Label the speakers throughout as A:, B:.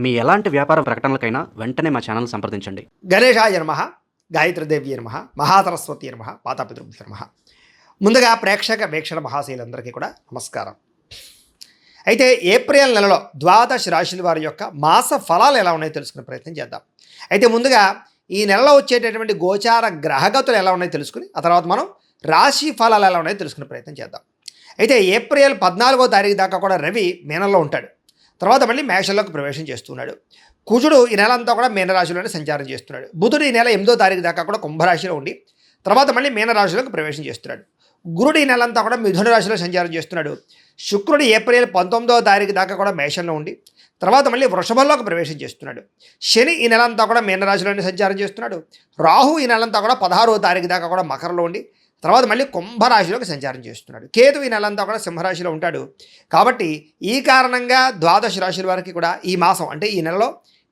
A: మీ ఎలాంటి వ్యాపార ప్రకటనలకైనా వెంటనే మా ఛానల్ సంప్రదించండి.
B: గణేశాయ నమః, గాయత్రీదేవి నమః, మహాసరస్వతి నమః, మాతాపితృభ్యో నమః. ముందుగా ప్రేక్షక వీక్షణ మహాశీలందరికీ కూడా నమస్కారం. అయితే ఏప్రిల్ నెలలో ద్వాదశ రాశుల వారి యొక్క మాస ఫలాలు ఎలా ఉన్నాయో తెలుసుకునే ప్రయత్నం చేద్దాం. అయితే ముందుగా ఈ నెలలో వచ్చేటటువంటి గోచార గ్రహగతులు ఎలా ఉన్నాయో తెలుసుకుని ఆ తర్వాత మనం రాశి ఫలాలు ఎలా ఉన్నాయో తెలుసుకునే ప్రయత్నం చేద్దాం. అయితే ఏప్రిల్ 14వ తారీఖు దాకా కూడా రవి మీనంలో ఉంటాడు. తర్వాత మళ్ళీ మేషంలోకి ప్రవేశం చేస్తున్నాడు. కుజుడు ఈ నెల అంతా కూడా మీనరాశిలోనే సంచారం చేస్తున్నాడు. బుధుడు ఈ నెల 8వ తారీఖు దాకా కూడా కుంభరాశిలో ఉండి తర్వాత మళ్ళీ మీనరాశిలోకి ప్రవేశం చేస్తున్నాడు. గురుడు ఈ నెలంతా కూడా మిథున రాశిలో సంచారం చేస్తున్నాడు. శుక్రుడు ఏప్రిల్ 19వ తారీఖు దాకా కూడా మేషంలో ఉండి తర్వాత మళ్ళీ వృషభంలోకి ప్రవేశం చేస్తున్నాడు. శని ఈ నెలంతా కూడా మీనరాశిలోనే సంచారం చేస్తున్నాడు. రాహు ఈ నెలంతా కూడా 16వ తారీఖు దాకా కూడా మకరంలో ఉండి తర్వాత మళ్ళీ కుంభరాశిలోకి సంచారం చేస్తున్నాడు. కేతు ఈ నెలంతా కూడా సింహరాశిలో ఉంటాడు. కాబట్టి ఈ కారణంగా ద్వాదశ రాశుల వారికి కూడా ఈ మాసం అంటే ఈ నెలలో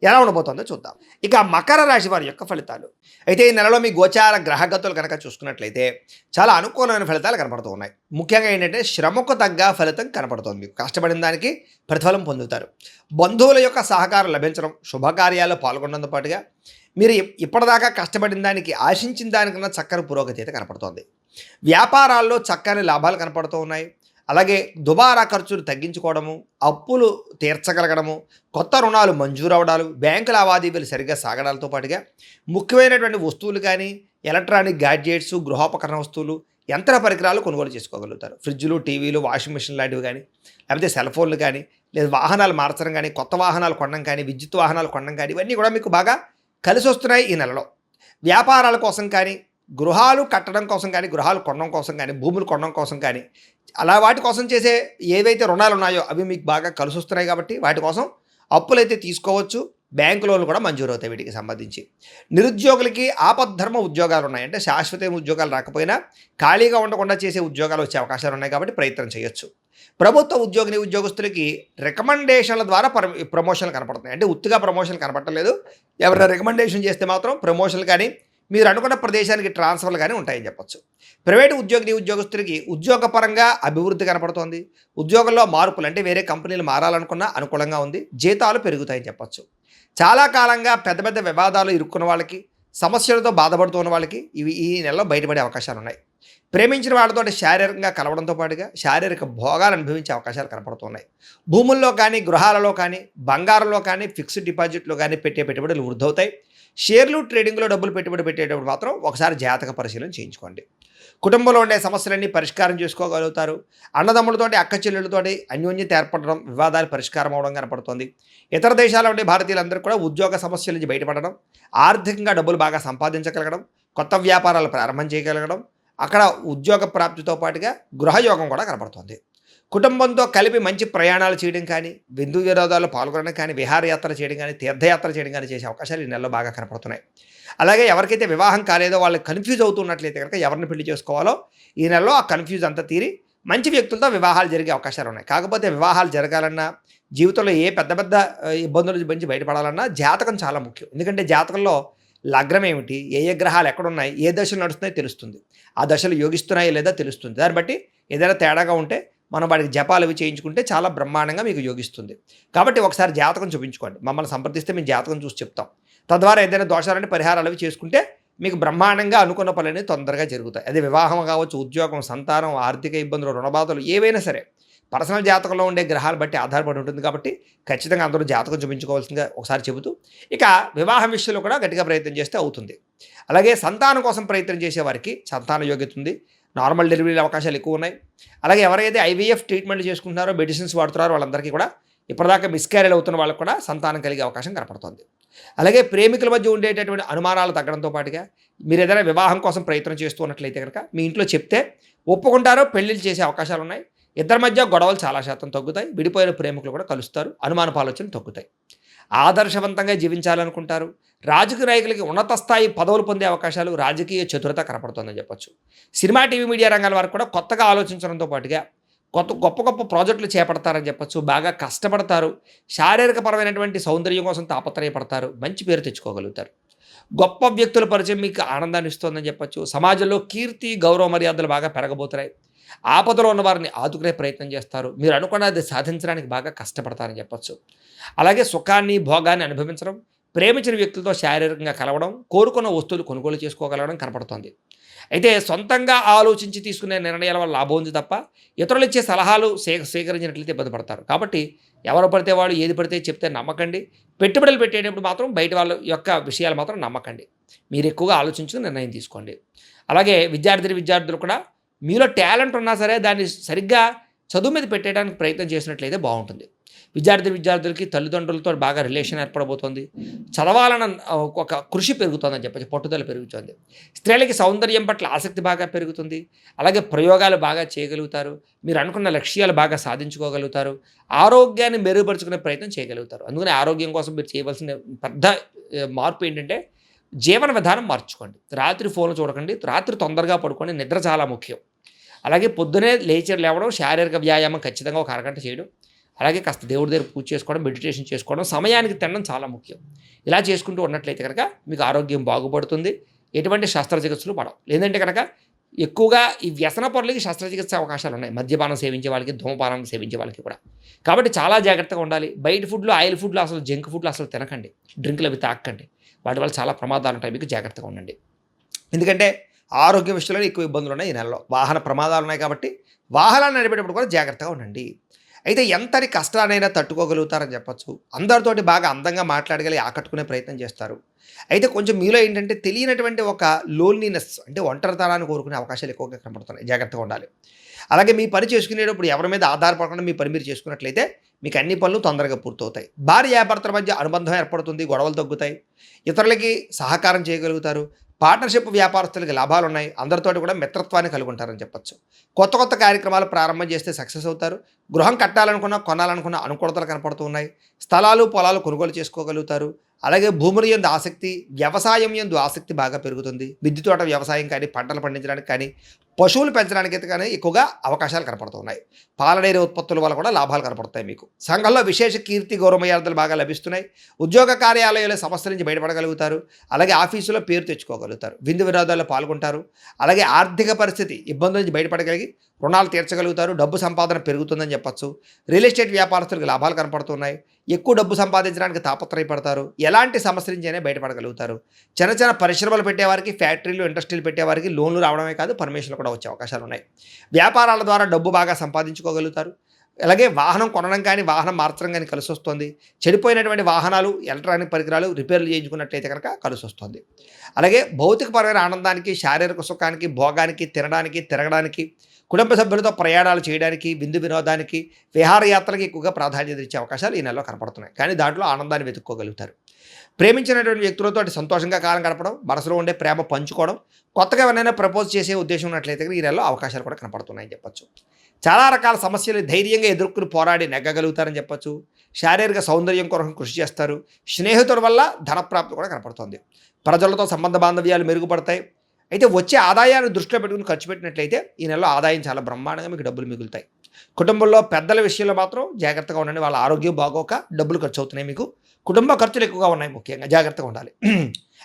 B: ఎలా ఉండబోతుందో చూద్దాం. ఇక మకర రాశి వారి యొక్క ఫలితాలు. అయితే ఈ నెలలో మీ గోచార గ్రహగతులు కనుక చూసుకున్నట్లయితే చాలా అనుకూలమైన ఫలితాలు కనపడుతూ ఉన్నాయి. ముఖ్యంగా ఏంటంటే శ్రమకు తగ్గ ఫలితం కనపడుతుంది. మీకు కష్టపడిన దానికి ప్రతిఫలం పొందుతారు. బంధువుల యొక్క సహకారం లభించడం, శుభకార్యాల్లో పాల్గొనడంతో పాటుగా మీరు ఇప్పటిదాకా కష్టపడిన దానికి ఆశించిన దానికన్నా చక్కని పురోగతి అయితే కనపడుతోంది. వ్యాపారాల్లో చక్కని లాభాలు కనపడుతూ ఉన్నాయి. అలాగే దుబారా ఖర్చులు తగ్గించుకోవడము, అప్పులు తీర్చగలగడము, కొత్త రుణాలు మంజూరు అవడాలు, బ్యాంకు లావాదేవీలు సరిగ్గా సాగడాలతో పాటుగా ముఖ్యమైనటువంటి వస్తువులు కానీ ఎలక్ట్రానిక్ గ్యాడ్జెట్స్, గృహోపకరణ వస్తువులు, యంత్ర పరికరాలు కొనుగోలు చేసుకోగలుగుతారు. ఫ్రిడ్జ్లు, టీవీలు, వాషింగ్ మిషన్ లాంటివి కానీ లేకపోతే సెల్ ఫోన్లు కానీ లేదా వాహనాలు మార్చడం కానీ కొత్త వాహనాలు కొనడం కానీ విద్యుత్ వాహనాలు కొనడం కానీ ఇవన్నీ కూడా మీకు బాగా కలిసి వస్తున్నాయి ఈ నెలలో. వ్యాపారాల కోసం కానీ గృహాలు కట్టడం కోసం కానీ గృహాలు కొనడం కోసం కానీ భూములు కొనడం కోసం కానీ అలా వాటి కోసం చేసే ఏవైతే రుణాలు ఉన్నాయో అవి మీకు బాగా కలిసి వస్తున్నాయి. కాబట్టి వాటి కోసం అప్పులైతే తీసుకోవచ్చు. బ్యాంకు లోన్లు కూడా మంజూరు అవుతాయి వీటికి సంబంధించి. నిరుద్యోగులకి ఆపద్ధర్మ ఉద్యోగాలు ఉన్నాయి. అంటే శాశ్వత ఉద్యోగాలు రాకపోయినా ఖాళీగా ఉండకుండా చేసే ఉద్యోగాలు వచ్చే అవకాశాలు ఉన్నాయి. కాబట్టి ప్రయత్నం చేయొచ్చు. ప్రభుత్వ ఉద్యోగస్తులకి రికమెండేషన్ల ద్వారా ప్రమోషన్లు కనపడుతున్నాయి. అంటే ఉత్తిగా ప్రమోషన్లు కనపడలేదు. ఎవరైనా రికమెండేషన్ చేస్తే మాత్రం ప్రమోషన్లు కానీ మీరు అనుకున్న ప్రదేశానికి ట్రాన్స్ఫర్లు కానీ ఉంటాయని చెప్పొచ్చు. ప్రైవేటు ఉద్యోగస్తులకి ఉద్యోగపరంగా అభివృద్ధి కనపడుతోంది. ఉద్యోగంలో మార్పులు అంటే వేరే కంపెనీలు మారాలనుకున్నా అనుకూలంగా ఉంది. జీతాలు పెరుగుతాయని చెప్పొచ్చు. చాలా కాలంగా పెద్ద పెద్ద వివాదాలు ఇరుక్కున్న వాళ్ళకి, సమస్యలతో బాధపడుతున్న వాళ్ళకి ఇవి ఈ నెలలో బయటపడే అవకాశాలు ఉన్నాయి. ప్రేమించిన వాళ్ళతో శారీరకంగా కలవడంతో పాటుగా శారీరక భోగాలు అనుభవించే అవకాశాలు కనపడుతున్నాయి. భూముల్లో కానీ గృహాలలో కానీ బంగారంలో కానీ ఫిక్స్డ్ డిపాజిట్లో కానీ పెట్టే పెట్టుబడులు వృద్ధవుతాయి. షేర్లు ట్రేడింగ్లో డబ్బులు పెట్టుబడి పెట్టేటప్పుడు మాత్రం ఒకసారి జాతక పరిశీలన చేయించుకోండి. కుటుంబంలో ఉండే సమస్యలన్నీ పరిష్కారం చేసుకోగలుగుతారు. అన్నదమ్ములతోటి అక్క చెల్లెళ్ళతోటి అన్యోన్యత ఏర్పడడం, వివాదాలు పరిష్కారం అవడం కనపడుతుంది. ఇతర దేశాల ఉండే భారతీయులందరూ కూడా ఉద్యోగ సమస్యల నుంచి బయటపడడం, ఆర్థికంగా డబ్బులు బాగా సంపాదించగలగడం, కొత్త వ్యాపారాలు ప్రారంభం చేయగలగడం, అక్కడ ఉద్యోగ ప్రాప్తితో పాటుగా గృహయోగం కూడా కనపడుతుంది. కుటుంబంతో కలిపి మంచి ప్రయాణాలు చేయడం కానీ, విందు వినోదాల్లో పాల్గొనడం కానీ, విహారయాత్ర చేయడం కానీ, తీర్థయాత్ర చేయడం కానీ చేసే అవకాశాలు ఈ నెలలో బాగా కనపడుతున్నాయి. అలాగే ఎవరికైతే వివాహం కాలేదో వాళ్ళు కన్ఫ్యూజ్ అవుతున్నట్లయితే కనుక ఎవరిని పెళ్లి చేసుకోవాలో ఈ నెలలో ఆ కన్ఫ్యూజ్ అంతా తీరి మంచి వ్యక్తులతో వివాహాలు జరిగే అవకాశాలు ఉన్నాయి. కాకపోతే వివాహాలు జరగాలన్నా జీవితంలో ఏ పెద్ద పెద్ద ఇబ్బందుల నుంచి బయటపడాలన్నా జాతకం చాలా ముఖ్యం. ఎందుకంటే జాతకంలో లగ్నం ఏమిటి, ఏ గ్రహాలు ఎక్కడున్నాయి, ఏ దశలు నడుస్తున్నాయో తెలుస్తుంది. ఆ దశలు యోగిస్తున్నాయో లేదా తెలుస్తుంది. దాన్ని బట్టి ఏదైనా తేడాగా ఉంటే మనం వాటికి జపాలు అవి చేయించుకుంటే చాలా బ్రహ్మాండంగా మీకు యోగిస్తుంది. కాబట్టి ఒకసారి జాతకం చూపించుకోండి. మమ్మల్ని సంప్రదిస్తే మేము జాతకం చూసి చెప్తాం. తద్వారా ఏదైనా దోషాలని పరిహారాలు అవి చేసుకుంటే మీకు బ్రహ్మాండంగా అనుకున్న పనులన్నీ తొందరగా జరుగుతాయి. అదే వివాహం కావచ్చు, ఉద్యోగం, సంతానం, ఆర్థిక ఇబ్బందులు, రుణబాధలు ఏవైనా సరే పర్సనల్ జాతకంలో ఉండే గ్రహాలు బట్టి ఆధారపడి ఉంటుంది. కాబట్టి ఖచ్చితంగా అందరూ జాతకం చూపించుకోవాల్సిందిగా ఒకసారి చెబుతూ ఇక వివాహం విషయంలో కూడా గట్టిగా ప్రయత్నం చేస్తే అవుతుంది. అలాగే సంతానం కోసం ప్రయత్నం చేసే వారికి సంతాన యోగ్యత ఉంది. నార్మల్ డెలివరీ అవకాశాలు ఎక్కువ ఉన్నాయి. అలాగే ఎవరైతే ఐవీఎఫ్ ట్రీట్మెంట్ చేసుకుంటున్నారో, మెడిసిన్స్ వాడుతున్నారో వాళ్ళందరికీ కూడా ఇప్పటిదాకా మిస్క్యారేజ్ అవుతున్న వాళ్ళకు కూడా సంతానం కలిగే అవకాశం కనపడుతుంది. అలాగే ప్రేమికుల మధ్య ఉండేటటువంటి అనుమానాలు తగ్గడంతో పాటుగా మీరు ఏదైనా వివాహం కోసం ప్రయత్నం చేస్తున్నట్లయితే కనుక మీ ఇంట్లో చెప్తే ఒప్పుకుంటారో, పెళ్లిళ్ళు చేసే అవకాశాలు ఉన్నాయి. ఇద్దరి మధ్య గొడవలు చాలా శాతం తగ్గుతాయి. విడిపోయిన ప్రేమికులు కూడా కలుస్తారు. అనుమానపు ఆలోచనలు తగ్గుతాయి. ఆదర్శవంతంగా జీవించాలనుకుంటారు. రాజకీయ నాయకులకి ఉన్నత స్థాయి పదవులు పొందే అవకాశాలు, రాజకీయ చతురత కనపడుతుందని చెప్పొచ్చు. సినిమా, టీవీ, మీడియా రంగాల వారికి కూడా కొత్తగా ఆలోచించడంతో పాటుగా గొప్ప ప్రాజెక్టులు చేపడతారని చెప్పొచ్చు. బాగా కష్టపడతారు. శారీరకపరమైనటువంటి సౌందర్యం కోసం తాపత్రయపడతారు. మంచి పేరు తెచ్చుకోగలుగుతారు. గొప్ప వ్యక్తుల పరిచయం మీకు ఆనందాన్ని ఇస్తుందని చెప్పొచ్చు. సమాజంలో కీర్తి, గౌరవ మర్యాదలు బాగా పెరగబోతున్నాయి.
C: ఆపదలో ఉన్న వారిని ఆదుకునే ప్రయత్నం చేస్తారు. మీరు అనుకున్నది సాధించడానికి బాగా కష్టపడతారని చెప్పొచ్చు. అలాగే సుఖాన్ని, భోగాన్ని అనుభవించడం, ప్రేమించిన వ్యక్తులతో శారీరకంగా కలవడం, కోరుకున్న వస్తువులు కొనుగోలు చేసుకోగలగడం కనపడుతోంది. అయితే సొంతంగా ఆలోచించి తీసుకునే నిర్ణయాల వల్ల లాభం ఉంది తప్ప, ఇతరులు ఇచ్చే సలహాలు స్వీకరించినట్లయితే ఇబ్బంది పడతారు. కాబట్టి ఎవరు పడితే వాళ్ళు ఏది పడితే చెప్తే నమ్మకండి. పెట్టుబడులు పెట్టేటప్పుడు మాత్రం బయట వాళ్ళ యొక్క విషయాలు మాత్రం నమ్మకండి. మీరు ఎక్కువగా ఆలోచించుకుని నిర్ణయం తీసుకోండి. అలాగే విద్యార్థులు కూడా మీలో టాలెంట్ ఉన్నా సరే దాన్ని సరిగ్గా చదువు మీద పెట్టడానికి ప్రయత్నం చేసినట్లయితే బాగుంటుంది. విద్యార్థులకి తల్లిదండ్రులతో బాగా రిలేషన్ ఏర్పడబోతోంది. చదవాలన్న ఒక కృషి పెరుగుతుందని చెప్పచ్చు, పట్టుదల పెరుగుతుంది. స్త్రీలకి సౌందర్యం పట్ల ఆసక్తి బాగా పెరుగుతుంది. అలాగే ప్రయోగాలు బాగా చేయగలుగుతారు. మీరు అనుకున్న లక్ష్యాలు బాగా సాధించుకోగలుగుతారు. ఆరోగ్యాన్ని మెరుగుపరుచుకునే ప్రయత్నం చేయగలుగుతారు. అందుకని ఆరోగ్యం కోసం మీరు చేయవలసిన పెద్ద మార్పు ఏంటంటే జీవన విధానం మార్చుకోండి. రాత్రి ఫోన్లు చూడకండి. రాత్రి తొందరగా పడుకోండి. నిద్ర చాలా ముఖ్యం. అలాగే పొద్దునే లేవడం, శారీరక వ్యాయామం ఖచ్చితంగా ఒక అరగంట చేయడం, అలాగే కాస్త దేవుడి దగ్గర పూజ చేసుకోవడం, మెడిటేషన్ చేసుకోవడం, సమయానికి తినడం చాలా ముఖ్యం. ఇలా చేసుకుంటూ ఉన్నట్లయితే కనుక మీకు ఆరోగ్యం బాగుపడుతుంది. ఎటువంటి శస్త్రచికిత్సలు పడవు. లేదంటే కనుక ఎక్కువగా ఈ వ్యసన పనులకి శస్త్రచికిత్స అవకాశాలు ఉన్నాయి. మద్యపానం సేవించే వాళ్ళకి, ధూమపానం సేవించే వాళ్ళకి కూడా. కాబట్టి చాలా జాగ్రత్తగా ఉండాలి. బయట ఫుడ్లు, ఆయిల్ ఫుడ్లు, అసలు జంక్ ఫుడ్లు అసలు తినకండి. డ్రింకులు అవి తాకండి. వాటి వల్ల చాలా ప్రమాదాలు ఉంటాయి. మీకు జాగ్రత్తగా ఉండండి.
B: ఎందుకంటే ఆరోగ్య విషయంలో ఎక్కువ ఇబ్బందులు ఉన్నాయి ఈ నెలలో. వాహన ప్రమాదాలు ఉన్నాయి కాబట్టి వాహనాన్ని నడిపేటప్పుడు కూడా జాగ్రత్తగా ఉండండి. అయితే ఎంతటి కష్టానైనా తట్టుకోగలుగుతారని చెప్పచ్చు. అందరితోటి బాగా అందంగా మాట్లాడగలిగి ఆకట్టుకునే ప్రయత్నం చేస్తారు. అయితే కొంచెం మీలో ఏంటంటే తెలియనటువంటి ఒక లోన్లీనెస్, అంటే ఒంటరితనాన్ని కోరుకునే అవకాశాలు ఎక్కువగా కనపడుతున్నాయి. జాగ్రత్తగా ఉండాలి. అలాగే మీ పని చేసుకునేటప్పుడు ఎవరి మీద ఆధారపడకుండా మీ పని మీరు చేసుకున్నట్లయితే మీకు అన్ని పనులు తొందరగా పూర్తవుతాయి. భార్యాభర్తల మధ్య అనుబంధం ఏర్పడుతుంది. గొడవలు తగ్గుతాయి. ఇతరులకి సహకారం చేయగలుగుతారు. పార్ట్నర్షిప్ వ్యాపారస్తులకి లాభాలు ఉన్నాయి. అందరితోటి కూడా మిత్రత్వాన్ని కలిగి ఉంటారని చెప్పచ్చు. కొత్త కార్యక్రమాలు ప్రారంభం చేస్తే సక్సెస్ అవుతారు. గృహం కట్టాలనుకున్నా, కొనాలనుకున్న అనుకూలతలు కనపడుతూ ఉన్నాయి. స్థలాలు, పొలాలు కొనుగోలు చేసుకోగలుగుతారు. అలాగే భూముల యందు ఆసక్తి, వ్యవసాయం యందు ఆసక్తి బాగా పెరుగుతుంది. మిద్దె తోట వ్యవసాయం కానీ, పంటలు పండించడానికి కానీ, పశువులు పెంచడానికి అయితే కానీ ఎక్కువగా అవకాశాలు కనపడుతున్నాయి. పాల డైరీ ఉత్పత్తుల వల్ల కూడా లాభాలు కనపడతాయి. మీకు సంఘంలో విశేష కీర్తి, గౌరవమర్యాదలు బాగా లభిస్తున్నాయి. ఉద్యోగ కార్యాలయాల సమస్యల నుంచి బయటపడగలుగుతారు. అలాగే ఆఫీసులో పేరు తెచ్చుకోగలుగుతారు. విందు వినోదాల్లో పాల్గొంటారు. అలాగే ఆర్థిక పరిస్థితి ఇబ్బందుల నుంచి బయటపడగలిగి రుణాలు తీర్చగలుగుతారు. డబ్బు సంపాదన పెరుగుతుందని చెప్పచ్చు. రియల్ ఎస్టేట్ వ్యాపారస్తులకు లాభాలు కనపడుతున్నాయి. ఎక్కువ డబ్బు సంపాదించడానికి తాపత్రయపడతారు. ఎలాంటి సమస్య నుంచైనా బయటపడగలుగుతారు. చిన్న పరిశ్రమలు పెట్టేవారికి, ఫ్యాక్టరీలు, ఇండస్ట్రీలు పెట్టేవారికి లోన్లు రావడమే కాదు, పర్మిషన్లు కూడా వచ్చే అవకాశాలు ఉన్నాయి. వ్యాపారాల ద్వారా డబ్బు బాగా సంపాదించుకోగలుగుతారు. అలాగే వాహనం కొనడం కానీ, వాహనం మార్చడం కానీ కలిసి వస్తుంది. చెడిపోయినటువంటి వాహనాలు, ఎలక్ట్రానిక్ పరికరాలు రిపేర్లు చేయించుకున్నట్లయితే కనుక కలిసి వస్తుంది. అలాగే భౌతికపరమైన ఆనందానికి, శారీరక సుఖానికి, భోగానికి, తినడానికి, తిరగడానికి, కుటుంబ సభ్యులతో ప్రయాణాలు చేయడానికి, విందు వినోదానికి, విహారయాత్రలకు ఎక్కువగా ప్రాధాన్యత ఇచ్చే అవకాశాలు ఈ నెలలో కనపడుతున్నాయి. కానీ దాంట్లో ఆనందాన్ని వెతుక్కోగలుగుతారు. ప్రేమించినటువంటి వ్యక్తులతో సంతోషంగా కాలం గడపడం, మనసులో ఉండే ప్రేమ పంచుకోవడం, కొత్తగా ఎవరైనా ప్రపోజ్ చేసే ఉద్దేశం ఉన్నట్లయితే ఈ నెలలో అవకాశాలు కూడా కనపడుతున్నాయని చెప్పచ్చు. చాలా రకాల సమస్యలు ధైర్యంగా ఎదుర్కొని పోరాడి నెగ్గగలుగుతారని చెప్పచ్చు. శారీరక సౌందర్యం కొరకు కృషి చేస్తారు. స్నేహితుల వల్ల ధనప్రాప్తి కూడా కనపడుతుంది. ప్రజలతో సంబంధ బాంధవ్యాలు మెరుగుపడతాయి. అయితే వచ్చే ఆదాయాన్ని దృష్టిలో పెట్టుకుని ఖర్చు పెట్టినట్లయితే ఈ నెలలో ఆదాయం చాలా బ్రహ్మాండంగా మీకు డబ్బులు మిగులుతాయి. కుటుంబంలో పెద్దల విషయంలో మాత్రం జాగ్రత్తగా ఉండండి. వాళ్ళ ఆరోగ్యం బాగోక డబ్బులు ఖర్చు అవుతున్నాయి. మీకు కుటుంబ ఖర్చులు ఎక్కువగా ఉన్నాయి. ముఖ్యంగా జాగ్రత్తగా ఉండాలి.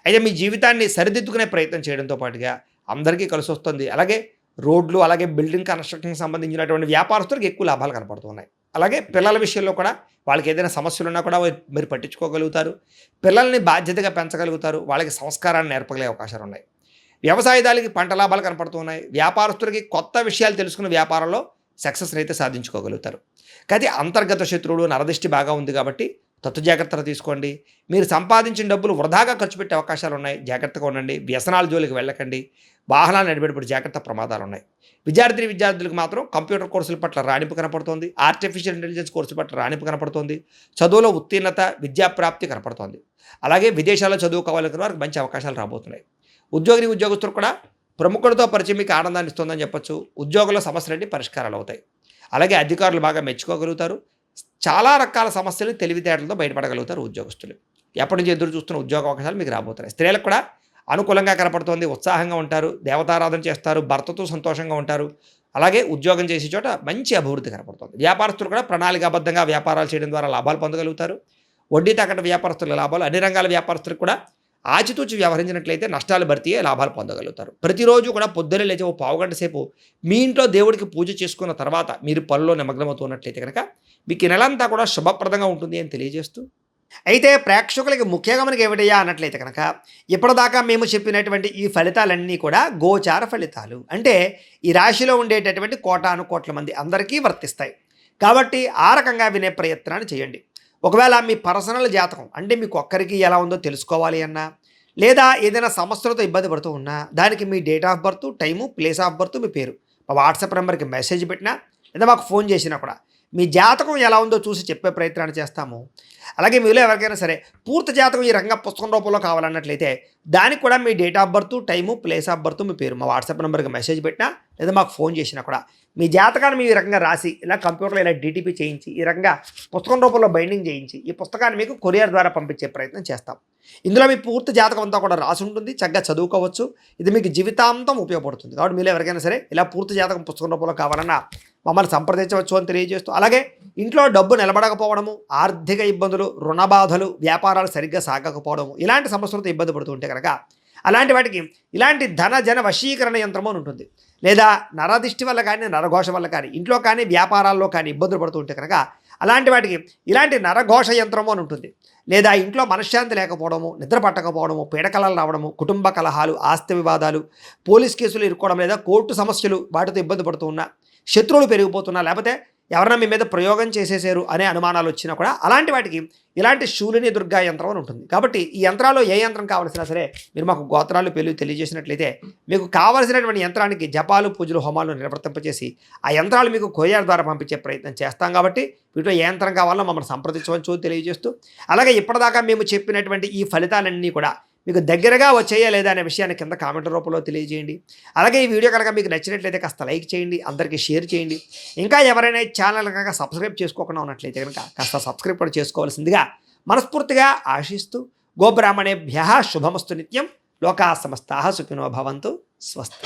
B: అయితే మీ జీవితాన్ని సరిదిద్దుకునే ప్రయత్నం చేయడంతో పాటుగా అందరికీ కలిసి వస్తుంది. అలాగే రోడ్లు, అలాగే బిల్డింగ్ కన్స్ట్రక్షన్కి సంబంధించినటువంటి వ్యాపారస్తులకు ఎక్కువ లాభాలు కనపడుతున్నాయి. అలాగే పిల్లల విషయంలో కూడా వాళ్ళకి ఏదైనా సమస్యలు ఉన్నా కూడా మీరు పట్టించుకోగలుగుతారు. పిల్లల్ని బాధ్యతగా పెంచగలుగుతారు. వాళ్ళకి సంస్కారాన్ని నేర్పగలిగే అవకాశాలు ఉన్నాయి. వ్యవసాయదారులకి పంట లాభాలు కనపడుతున్నాయి. వ్యాపారస్తులకి కొత్త విషయాలు తెలుసుకున్న వ్యాపారంలో సక్సెస్ అయితే సాధించుకోగలుగుతారు. కానీ అంతర్గత శత్రువులు, నరదిష్టి బాగా ఉంది కాబట్టి జాగ్రత్తలు తీసుకోండి. మీరు సంపాదించిన డబ్బులు వృధాగా ఖర్చు పెట్టే అవకాశాలు ఉన్నాయి. జాగ్రత్తగా ఉండండి. వ్యసనాల జోలికి వెళ్ళకండి. వాహనాలు నడిపేటప్పుడు జాగ్రత్త, ప్రమాదాలు ఉన్నాయి. విద్యార్థులకు మాత్రం కంప్యూటర్ కోర్సుల పట్ల రాణింపు కనపడుతోంది. ఆర్టిఫిషియల్ ఇంటెలిజెన్స్ కోర్సుల పట్ల రాణింపు కనపడుతోంది. చదువులో ఉత్తీర్ణత, విద్యాప్రాప్తి కనపడుతోంది. అలాగే విదేశాల్లో చదువుకోవాలనుకున్న వారికి మంచి అవకాశాలు రాబోతున్నాయి. ఉద్యోగస్తులు కూడా ప్రముఖులతో పరిచయం మీకు ఆనందాన్ని ఇస్తుందని చెప్పచ్చు. ఉద్యోగంలో సమస్యలన్నీ పరిష్కారాలు అవుతాయి. అలాగే అధికారులు బాగా మెచ్చుకోగలుగుతారు. చాలా రకాల సమస్యలు తెలివితేటలతో బయటపడగలుగుతారు ఉద్యోగస్తులు. ఎప్పటి నుంచి ఎదురు చూస్తున్న ఉద్యోగ అవకాశాలు మీకు రాబోతున్నాయి. స్త్రీలకు కూడా అనుకూలంగా కనపడుతోంది. ఉత్సాహంగా ఉంటారు. దేవతారాధన చేస్తారు. భర్తతో సంతోషంగా ఉంటారు. అలాగే ఉద్యోగం చేసే చోట మంచి అభివృద్ధి కనపడుతుంది. వ్యాపారస్తులు కూడా ప్రణాళికాబద్ధంగా వ్యాపారాలు చేయడం ద్వారా లాభాలు పొందగలుగుతారు. వడ్డీ తాకట్టు వ్యాపారస్తుల లాభాలు, అన్ని రంగాల వ్యాపారస్తులకు కూడా
C: ఆచితూచి వ్యవహరించినట్లయితే నష్టాలు భర్తీ అయ్యి లాభాలు పొందగలుగుతారు. ప్రతిరోజు కూడా పొద్దున్నే లేచి ఓ పావుగంట సేపు మీ ఇంట్లో దేవుడికి పూజ చేసుకున్న తర్వాత మీరు పనిలో నిమగ్నమవుతున్నట్లయితే కనుక మీకు ఈ నెలంతా కూడా శుభప్రదంగా ఉంటుంది అని తెలియజేస్తూ,
B: అయితే ప్రేక్షకులకి ముఖ్యంగా మనకి ఏమిటయ్యా అన్నట్లయితే కనుక ఇప్పటిదాకా మేము చెప్పినటువంటి ఈ ఫలితాలన్నీ కూడా గోచార ఫలితాలు, అంటే ఈ రాశిలో ఉండేటటువంటి కోటాను కోట్ల మంది అందరికీ వర్తిస్తాయి. కాబట్టి ఆ రకంగా వినే ప్రయత్నాన్ని చేయండి. ఒకవేళ మీ పర్సనల్ జాతకం అంటే మీకు ఒక్కరికి ఎలా ఉందో తెలుసుకోవాలి అన్నా, లేదా ఏదైనా సమస్యలతో ఇబ్బంది పడుతూ ఉన్నా దానికి మీ date of birth, time, place of birth, మీ పేరు మా వాట్సాప్ నెంబర్కి మెసేజ్ పెట్టినా లేదా మాకు ఫోన్ చేసినా కూడా మీ జాతకం ఎలా ఉందో చూసి చెప్పే ప్రయత్నాన్ని చేస్తాము. అలాగే మీలో ఎవరికైనా సరే పూర్తి జాతకం ఈ రకంగా పుస్తకం రూపంలో కావాలన్నట్లయితే దానికి కూడా మీ date of birth, time, place of birth, మీ పేరు మా వాట్సాప్ నెంబర్కి మెసేజ్ పెట్టినా లేదా మాకు ఫోన్ చేసినా కూడా మీ జాతకాన్ని ఈ రకంగా రాసి ఇలా కంప్యూటర్లో ఇలా డిటిపి చేయించి ఈ రకంగా పుస్తకం రూపంలో బైండింగ్ చేయించి ఈ పుస్తకాన్ని మీకు కొరియర్ ద్వారా పంపించే ప్రయత్నం చేస్తాం. ఇందులో మీ పూర్తి జాతకం అంతా కూడా రాసి ఉంటుంది, చక్కగా చదువుకోవచ్చు. ఇది మీకు జీవితాంతం ఉపయోగపడుతుంది. కాబట్టి మీరు ఎవరికైనా సరే ఇలా పూర్తి జాతకం పుస్తకం రూపంలో కావాలన్నా మమ్మల్ని సంప్రదించవచ్చు అని తెలియజేస్తూ, అలాగే ఇంట్లో డబ్బు నిలబడకపోవడము, ఆర్థిక ఇబ్బందులు, రుణ బాధలు, వ్యాపారాలు సరిగ్గా సాగకపోవడము ఇలాంటి సమస్యలతో ఇబ్బంది పడుతూ ఉంటే కనుక అలాంటి వాటికి ఇలాంటి ధన జన వశీకరణ యంత్రము అని ఉంటుంది. లేదా నరదిష్టి వల్ల కానీ, నరఘోష వల్ల కానీ, ఇంట్లో కానీ వ్యాపారాల్లో కానీ ఇబ్బందులు పడుతూ ఉంటే కనుక అలాంటి వాటికి ఇలాంటి నరఘోష యంత్రము అని ఉంటుంది. లేదా ఇంట్లో మనశ్శాంతి లేకపోవడము, నిద్ర పట్టకపోవడము, పీడకలలు రావడము, కుటుంబ కలహాలు, ఆస్తి వివాదాలు, పోలీస్ కేసులు ఇరుక్కోవడం, లేదా కోర్టు సమస్యలు వాటితో ఇబ్బంది పడుతూ ఉన్నా, శత్రువులు పెరిగిపోతున్నా, లేకపోతే ఎవరన్నా మీ మీద ప్రయోగం చేసేసారు అనే అనుమానాలు వచ్చినా కూడా అలాంటి వాటికి ఇలాంటి శూలిని దుర్గా యంత్రం అని ఉంటుంది. కాబట్టి ఈ యంత్రాల్లో ఏ యంత్రం కావాల్సినా సరే మీరు మాకు గోత్రాలు పేర్లు తెలియజేసినట్లయితే మీకు కావలసినటువంటి యంత్రానికి జపాలు, పూజలు, హోమాలు నిర్వర్తింపజేసి ఆ యంత్రాలు మీకు కొరియర్ ద్వారా పంపించే ప్రయత్నం చేస్తాం. కాబట్టి వీటిలో ఏ యంత్రం కావాలో మమ్మల్ని సంప్రదించవచ్చు తెలియజేస్తూ, అలాగే ఇప్పటిదాకా మేము చెప్పినటువంటి ఈ ఫలితాలన్నీ కూడా మీకు దగ్గరగా వచ్చేయా లేదా అనే విషయాన్ని కింద కామెంట్ రూపంలో తెలియజేయండి. అలాగే ఈ వీడియో కనుక మీకు నచ్చినట్లయితే కాస్త లైక్ చేయండి, అందరికీ షేర్ చేయండి. ఇంకా ఎవరైనా ఈ ఛానల్ కనుక సబ్స్క్రైబ్ చేసుకోకుండా ఉన్నట్లయితే కనుక కాస్త సబ్స్క్రైబ్ కూడా చేసుకోవాల్సిందిగా మనస్ఫూర్తిగా ఆశిస్తూ, గోబ్రాహ్మణేభ్యః శుభమస్తు నిత్యం, లోకా సమస్తాః సుఖినో భవంతు, స్వస్తి.